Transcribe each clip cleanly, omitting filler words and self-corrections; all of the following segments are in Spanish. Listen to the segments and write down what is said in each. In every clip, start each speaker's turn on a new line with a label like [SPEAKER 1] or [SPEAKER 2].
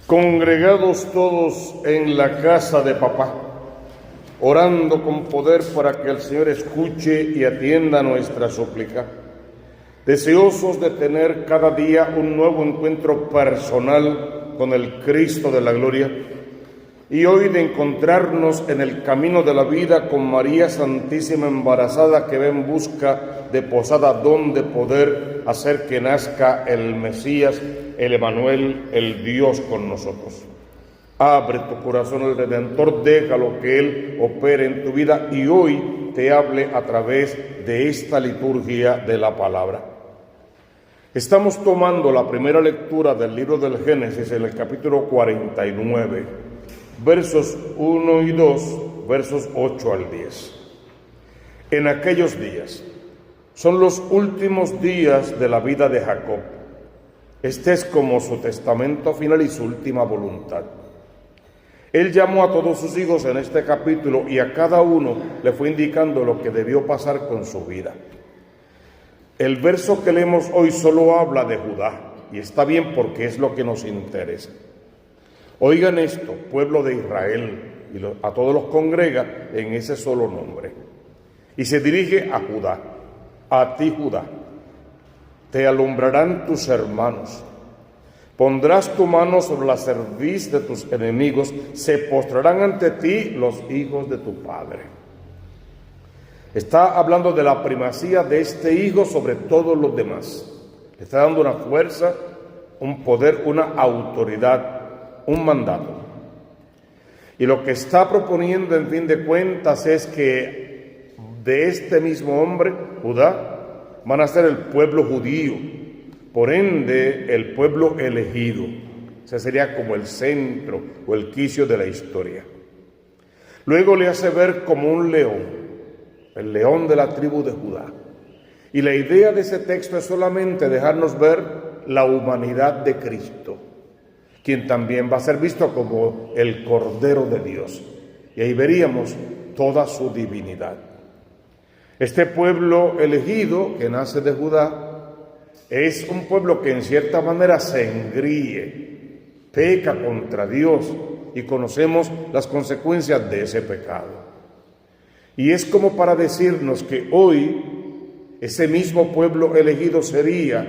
[SPEAKER 1] Congregados todos en la casa de papá, orando con poder para que el Señor escuche y atienda nuestra súplica, deseosos de tener cada día un nuevo encuentro personal con el Cristo de la gloria, y hoy de encontrarnos en el camino de la vida con María Santísima embarazada que va en busca de posada donde poder hacer que nazca el Mesías, el Emanuel, el Dios con nosotros. Abre tu corazón al Redentor, déjalo que Él opere en tu vida y hoy te hable a través de esta liturgia de la palabra. Estamos tomando la primera lectura del libro del Génesis en el capítulo 49, versos 1 y 2, versos 8 al 10. En aquellos días, son los últimos días de la vida de Jacob. Este es como su testamento final y su última voluntad. Él llamó a todos sus hijos en este capítulo y a cada uno le fue indicando lo que debió pasar con su vida. El verso que leemos hoy solo habla de Judá, y está bien porque es lo que nos interesa. Oigan esto, pueblo de Israel, y a todos los congrega en ese solo nombre. Y se dirige a Judá, a ti Judá. Te alumbrarán tus hermanos. Pondrás tu mano sobre la cerviz de tus enemigos, se postrarán ante ti los hijos de tu padre. Está hablando de la primacía de este hijo sobre todos los demás. Le está dando una fuerza, un poder, una autoridad, un mandato. Y lo que está proponiendo en fin de cuentas es que de este mismo hombre, Judá, van a ser el pueblo judío, por ende el pueblo elegido. Ese sería como el centro o el quicio de la historia. Luego le hace ver como un león, el león de la tribu de Judá. Y la idea de ese texto es solamente dejarnos ver la humanidad de Cristo, quien también va a ser visto como el Cordero de Dios. Y ahí veríamos toda su divinidad. Este pueblo elegido que nace de Judá es un pueblo que en cierta manera se engríe, peca contra Dios y conocemos las consecuencias de ese pecado. Y es como para decirnos que hoy ese mismo pueblo elegido sería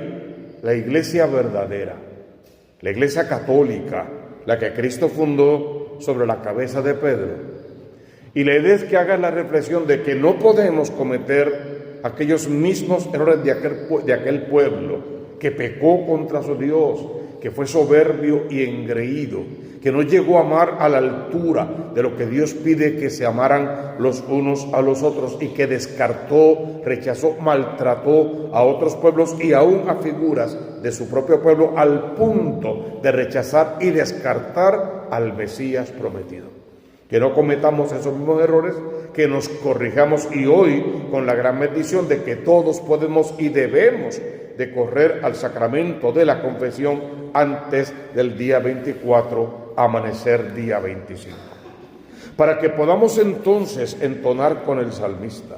[SPEAKER 1] la iglesia verdadera, la iglesia católica, la que Cristo fundó sobre la cabeza de Pedro. Y la idea es que hagan la reflexión de que no podemos cometer aquellos mismos errores de aquel pueblo que pecó contra su Dios, que fue soberbio y engreído, que no llegó a amar a la altura de lo que Dios pide que se amaran los unos a los otros y que descartó, rechazó, maltrató a otros pueblos y aún a figuras de su propio pueblo al punto de rechazar y descartar al Mesías prometido. Que no cometamos esos mismos errores, que nos corrijamos y hoy con la gran bendición de que todos podemos y debemos de correr al sacramento de la confesión antes del día 24, amanecer día 25. Para que podamos entonces entonar con el salmista,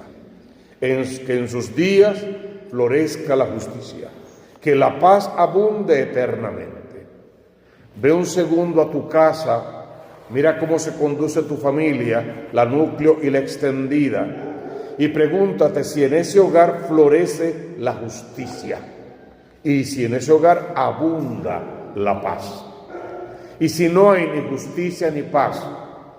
[SPEAKER 1] que en sus días florezca la justicia, que la paz abunde eternamente. Ve un segundo a tu casa. Mira cómo se conduce tu familia, la núcleo y la extendida, y pregúntate si en ese hogar florece la justicia y si en ese hogar abunda la paz. Y si no hay ni justicia ni paz,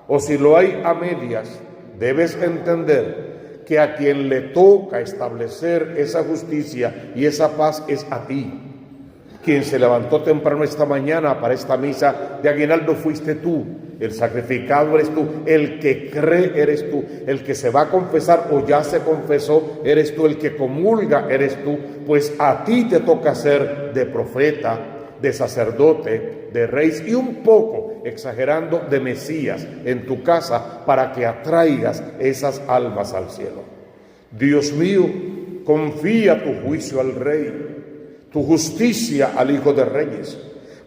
[SPEAKER 1] o si lo hay a medias, debes entender que a quien le toca establecer esa justicia y esa paz es a ti. Quien se levantó temprano esta mañana para esta misa de aguinaldo fuiste tú. El sacrificado eres tú, el que cree eres tú, el que se va a confesar o ya se confesó eres tú, el que comulga eres tú, pues a ti te toca ser de profeta, de sacerdote, de rey y un poco, exagerando, de Mesías en tu casa para que atraigas esas almas al cielo. Dios mío, confía tu juicio al Rey, tu justicia al Hijo de Reyes,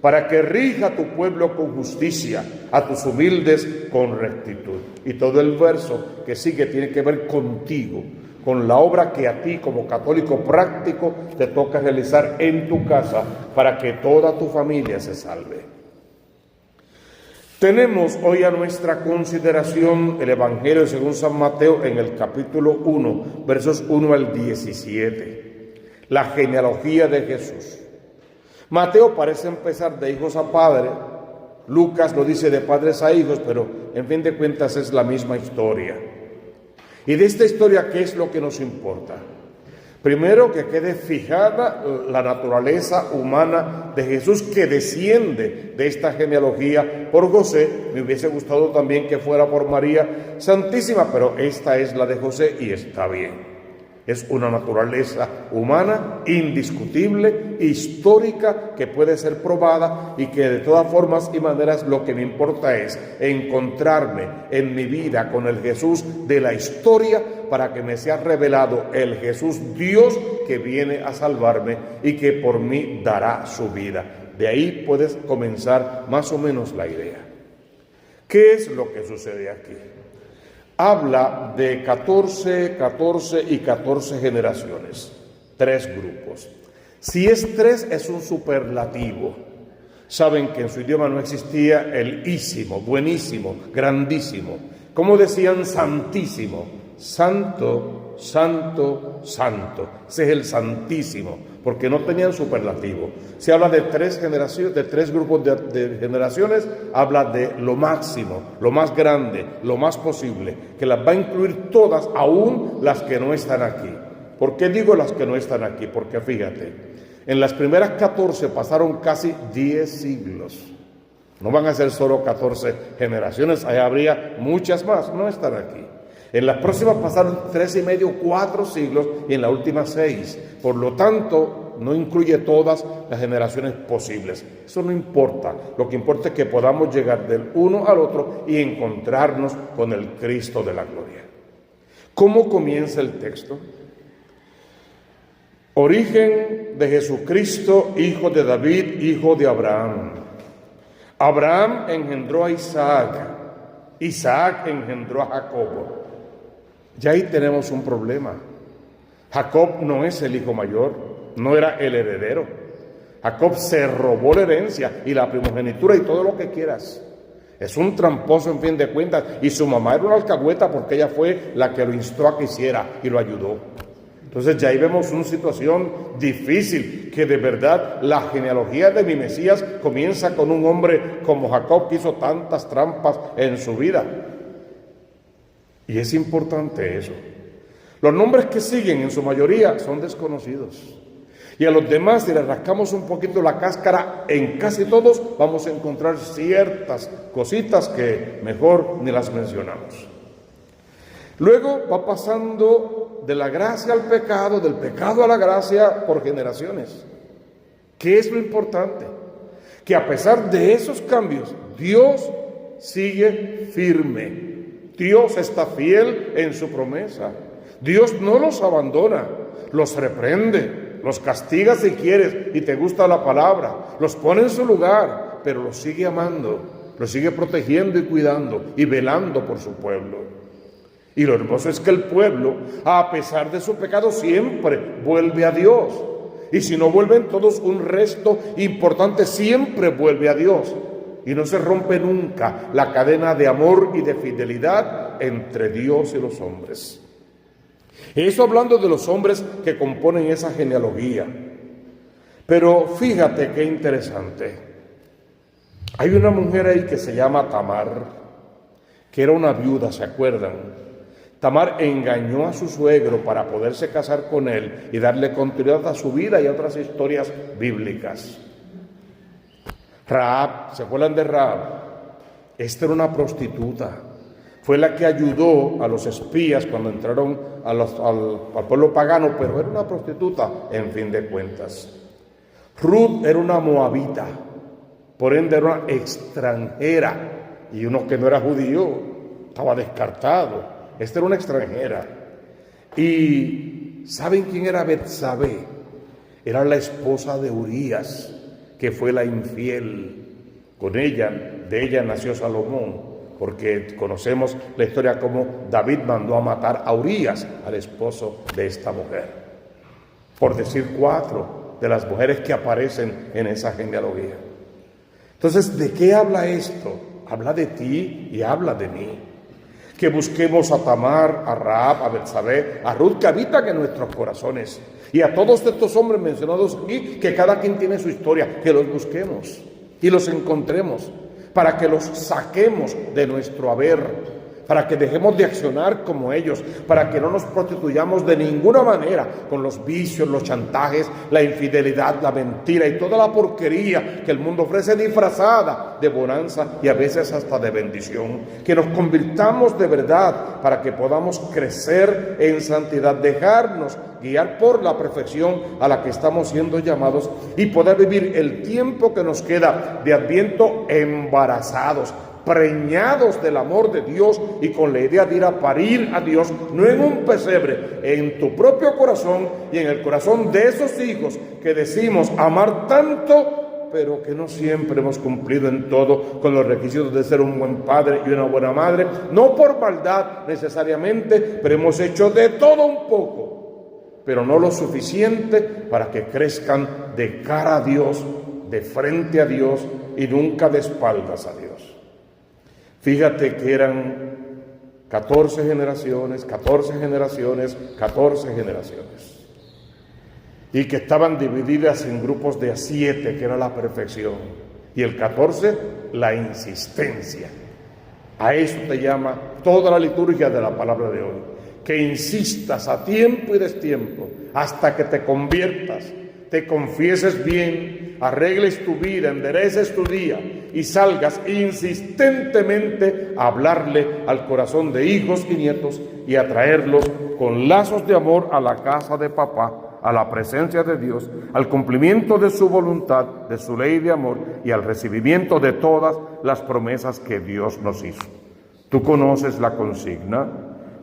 [SPEAKER 1] para que rija tu pueblo con justicia, a tus humildes con rectitud. Y todo el verso que sigue tiene que ver contigo, con la obra que a ti como católico práctico te toca realizar en tu casa para que toda tu familia se salve. Tenemos hoy a nuestra consideración el Evangelio según San Mateo en el capítulo 1, versos 1 al 17, la genealogía de Jesús. Mateo parece empezar de hijos a padres, Lucas lo dice de padres a hijos, pero en fin de cuentas es la misma historia. Y de esta historia, ¿qué es lo que nos importa? Primero, que quede fijada la naturaleza humana de Jesús que desciende de esta genealogía por José. Me hubiese gustado también que fuera por María Santísima, pero esta es la de José y está bien. Es una naturaleza humana indiscutible, histórica, que puede ser probada y que de todas formas y maneras lo que me importa es encontrarme en mi vida con el Jesús de la historia para que me sea revelado el Jesús Dios que viene a salvarme y que por mí dará su vida. De ahí puedes comenzar más o menos la idea. ¿Qué es lo que sucede aquí? Habla de 14 y 14 generaciones, 3 grupos. Si es 3 es un superlativo. Saben que en su idioma no existía el ísimo, buenísimo, grandísimo. ¿Cómo decían santísimo? Santo, santo, santo. Ese es el santísimo, porque no tenían superlativo. Se habla de 3 generaciones, de 3 grupos de generaciones, habla de lo máximo, lo más grande, lo más posible, que las va a incluir todas, aún las que no están aquí. ¿Por qué digo las que no están aquí? Porque fíjate, en las primeras 14 pasaron casi 10 siglos. No van a ser solo 14 generaciones, ahí habría muchas más, no están aquí. En las próximas pasaron 3 y medio, 4 siglos y en la última 6. Por lo tanto, no incluye todas las generaciones posibles. Eso no importa. Lo que importa es que podamos llegar del uno al otro y encontrarnos con el Cristo de la gloria. ¿Cómo comienza el texto? Origen de Jesucristo, hijo de David, hijo de Abraham. Abraham engendró a Isaac. Isaac engendró a Jacob. Ya ahí tenemos un problema. Jacob no es el hijo mayor, no era el heredero. Jacob se robó la herencia y la primogenitura y todo lo que quieras. Es un tramposo en fin de cuentas. Y su mamá era una alcahueta porque ella fue la que lo instó a que hiciera y lo ayudó. Entonces ya ahí vemos una situación difícil, que de verdad la genealogía de mi Mesías comienza con un hombre como Jacob que hizo tantas trampas en su vida. Y es importante eso. Los nombres que siguen en su mayoría son desconocidos. Y a los demás, si le rascamos un poquito la cáscara, en casi todos vamos a encontrar ciertas cositas que mejor ni las mencionamos. Luego va pasando de la gracia al pecado, del pecado a la gracia por generaciones. ¿Qué es lo importante? Que a pesar de esos cambios, Dios sigue firme. Dios está fiel en su promesa. Dios no los abandona, los reprende, los castiga si quieres y te gusta la palabra, los pone en su lugar, pero los sigue amando, los sigue protegiendo y cuidando y velando por su pueblo. Y lo hermoso es que el pueblo, a pesar de su pecado, siempre vuelve a Dios. Y si no vuelven todos, un resto importante siempre vuelve a Dios. Y no se rompe nunca la cadena de amor y de fidelidad entre Dios y los hombres. Eso hablando de los hombres que componen esa genealogía. Pero fíjate qué interesante. Hay una mujer ahí que se llama Tamar, que era una viuda, ¿se acuerdan? Tamar engañó a su suegro para poderse casar con él y darle continuidad a su vida y a otras historias bíblicas. Rahab, ¿se acuerdan de Rahab? Esta era una prostituta. Fue la que ayudó a los espías cuando entraron al pueblo pagano, pero era una prostituta en fin de cuentas. Ruth era una moabita, por ende era una extranjera, y uno que no era judío estaba descartado. Esta era una extranjera. ¿Y saben quién era Betsabé? Era la esposa de Urías, que fue la infiel. Con ella, de ella nació Salomón, porque conocemos la historia como David mandó a matar a Urías, al esposo de esta mujer. Por decir 4 de las mujeres que aparecen en esa genealogía. Entonces, ¿de qué habla esto? habla de ti y habla de mí. Que busquemos a Tamar, a Rahab, a Betsabé, a Ruth, que habitan en nuestros corazones. Y a todos estos hombres mencionados aquí, que cada quien tiene su historia, que los busquemos y los encontremos, para que los saquemos de nuestro haber, para que dejemos de accionar como ellos, para que no nos prostituyamos de ninguna manera con los vicios, los chantajes, la infidelidad, la mentira y toda la porquería que el mundo ofrece disfrazada de bonanza y a veces hasta de bendición. Que nos convirtamos de verdad para que podamos crecer en santidad, dejarnos guiar por la perfección a la que estamos siendo llamados y poder vivir el tiempo que nos queda de Adviento embarazados, preñados del amor de Dios y con la idea de ir a parir a Dios, no en un pesebre, en tu propio corazón y en el corazón de esos hijos que decimos amar tanto, pero que no siempre hemos cumplido en todo con los requisitos de ser un buen padre y una buena madre, no por maldad necesariamente, pero hemos hecho de todo un poco, pero no lo suficiente para que crezcan de cara a Dios, de frente a Dios y nunca de espaldas a Dios. Fíjate que eran 14 generaciones, 14 generaciones, 14 generaciones. Y que estaban divididas en grupos de 7, que era la perfección. Y el 14, la insistencia. A eso te llama toda la liturgia de la palabra de hoy. Que insistas a tiempo y destiempo, hasta que te conviertas, te confieses bien, arregles tu vida, endereces tu día y salgas insistentemente a hablarle al corazón de hijos y nietos y a traerlos con lazos de amor a la casa de papá, a la presencia de Dios, al cumplimiento de su voluntad, de su ley de amor y al recibimiento de todas las promesas que Dios nos hizo. Tú conoces la consigna.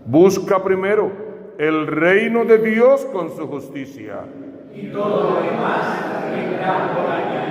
[SPEAKER 1] Busca primero el reino de Dios con su justicia.
[SPEAKER 2] Y todo lo demás vendrá por añadidura.